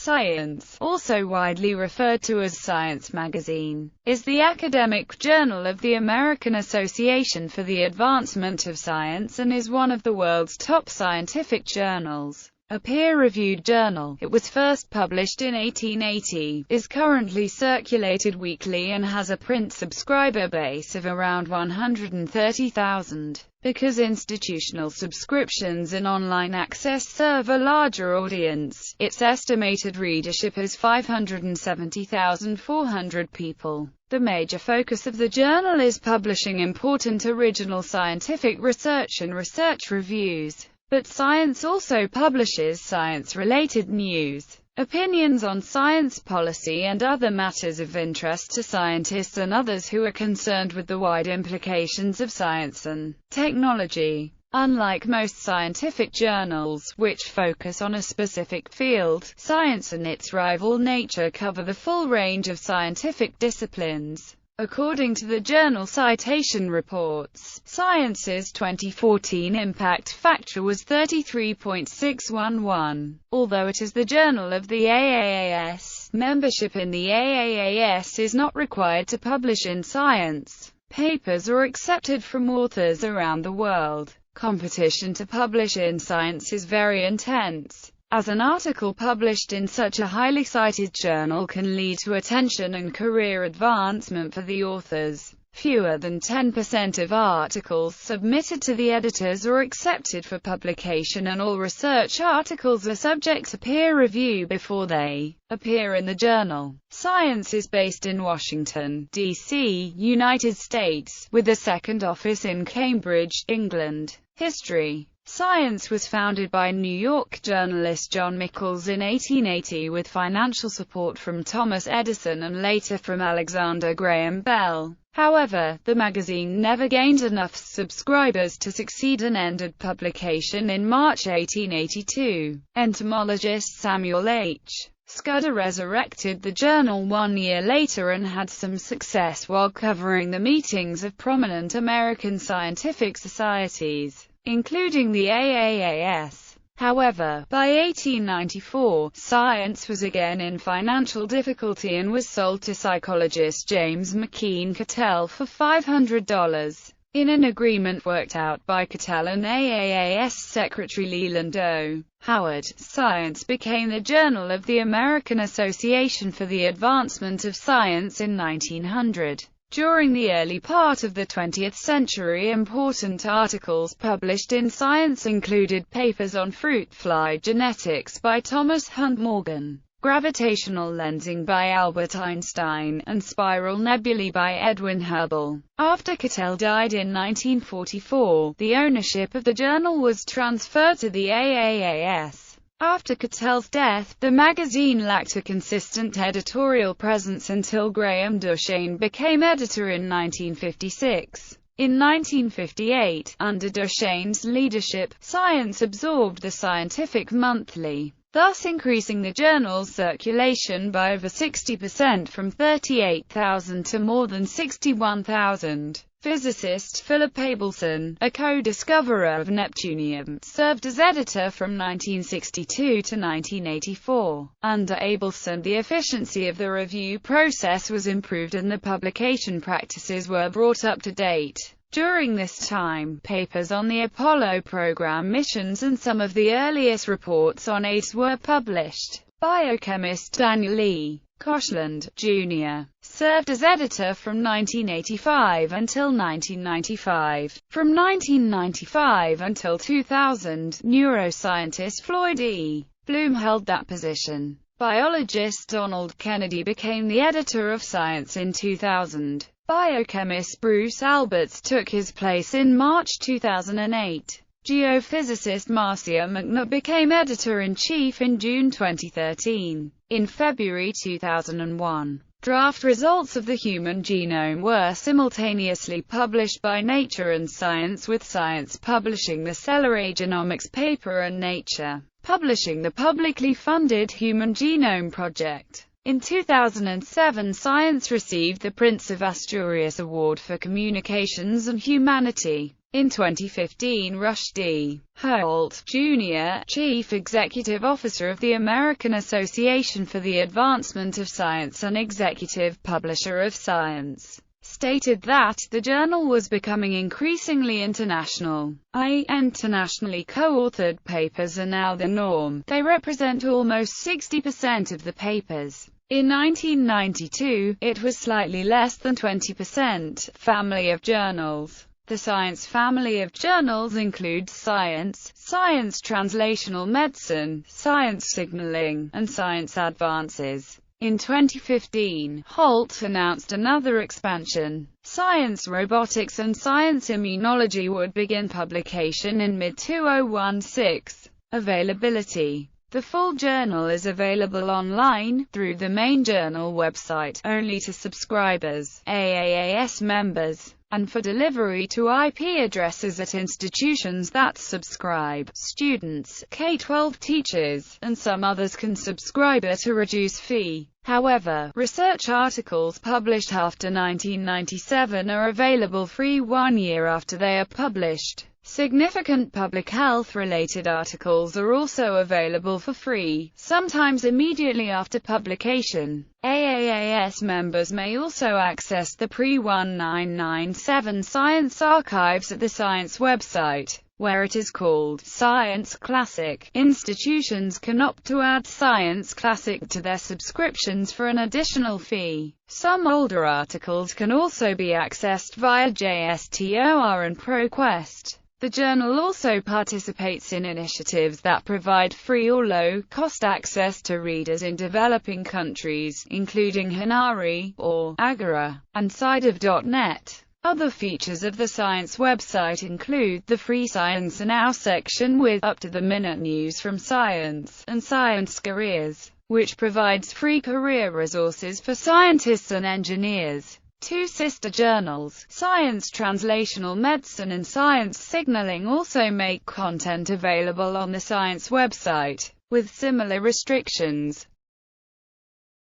Science, also widely referred to as Science Magazine, is the academic journal of the American Association for the Advancement of Science and is one of the world's top scientific journals. A peer-reviewed journal, it was first published in 1880, is currently circulated weekly and has a print subscriber base of around 130,000. Because institutional subscriptions and online access serve a larger audience, its estimated readership is 570,400 people. The major focus of the journal is publishing important original scientific research and research reviews. But Science also publishes science-related news, opinions on science policy and other matters of interest to scientists and others who are concerned with the wide implications of science and technology. Unlike most scientific journals, which focus on a specific field, Science and its rival Nature cover the full range of scientific disciplines. According to the journal Citation Reports, Science's 2014 impact factor was 33.611. Although it is the journal of the AAAS, membership in the AAAS is not required to publish in science. Papers are accepted from authors around the world. Competition to publish in Science is very intense, as an article published in such a highly cited journal can lead to attention and career advancement for the authors. Fewer than 10% of articles submitted to the editors are accepted for publication, and all research articles are subject to peer review before they appear in the journal. Science is based in Washington, D.C., United States, with a second office in Cambridge, England. History. Science was founded by New York journalist John Michels in 1880 with financial support from Thomas Edison and later from Alexander Graham Bell. However, the magazine never gained enough subscribers to succeed and ended publication in March 1882. Entomologist Samuel H. Scudder resurrected the journal 1 year later and had some success while covering the meetings of prominent American scientific societies, including the AAAS. However, by 1894, Science was again in financial difficulty and was sold to psychologist James McKean Cattell for $500. In an agreement worked out by Cattell and AAAS Secretary Leland O. Howard, Science became the journal of the American Association for the Advancement of Science in 1900. During the early part of the 20th century, important articles published in Science included papers on fruit fly genetics by Thomas Hunt Morgan, gravitational lensing by Albert Einstein, and spiral nebulae by Edwin Hubble. After Cattell died in 1944, the ownership of the journal was transferred to the AAAS. After Cattell's death, the magazine lacked a consistent editorial presence until Graham Duchesne became editor in 1956. In 1958, under Duchesne's leadership, Science absorbed the Scientific Monthly, thus increasing the journal's circulation by over 60% from 38,000 to more than 61,000. Physicist Philip Abelson, a co-discoverer of neptunium, served as editor from 1962 to 1984. Under Abelson, the efficiency of the review process was improved and the publication practices were brought up to date. During this time, papers on the Apollo program missions and some of the earliest reports on AIDS were published. Biochemist Daniel E. Koshland, Jr. served as editor from 1985 until 1995. From 1995 until 2000, neuroscientist Floyd E. Bloom held that position. Biologist Donald Kennedy became the editor of Science in 2000. Biochemist Bruce Alberts took his place in March 2008. Geophysicist Marcia McNutt became editor-in-chief in June 2013. In February 2001, draft results of the human genome were simultaneously published by Nature and Science, with Science publishing the Cellular Genomics paper and Nature publishing the publicly funded Human Genome Project. In 2007, Science received the Prince of Asturias Award for Communications and Humanity. In 2015, Rushdie Holt, Jr., Chief Executive Officer of the American Association for the Advancement of Science and Executive Publisher of Science, stated that the journal was becoming increasingly international. Internationally co-authored papers are now the norm. They represent almost 60% of the papers. In 1992, it was slightly less than 20%. Family of journals. The science family of journals includes Science, Science Translational Medicine, Science Signaling, and Science Advances. In 2015, Holt announced another expansion. Science Robotics and Science Immunology would begin publication in mid-2016. Availability. The full journal is available online, through the main journal website, only to subscribers, AAAS members, and for delivery to IP addresses at institutions that subscribe. Students, K-12 teachers, and some others can subscribe at a reduced fee. However, research articles published after 1997 are available free 1 year after they are published. Significant public health-related articles are also available for free, sometimes immediately after publication. AAAS members may also access the pre-1997 Science archives at the Science website, where it is called Science Classic. Institutions can opt to add Science Classic to their subscriptions for an additional fee. Some older articles can also be accessed via JSTOR and ProQuest. The journal also participates in initiatives that provide free or low-cost access to readers in developing countries, including Hinari, or Agora, and SciDev.net. Other features of the Science website include the free Science Now section with up-to-the-minute news from science, and Science Careers, which provides free career resources for scientists and engineers. Two sister journals, Science Translational Medicine and Science Signaling, also make content available on the Science website, with similar restrictions.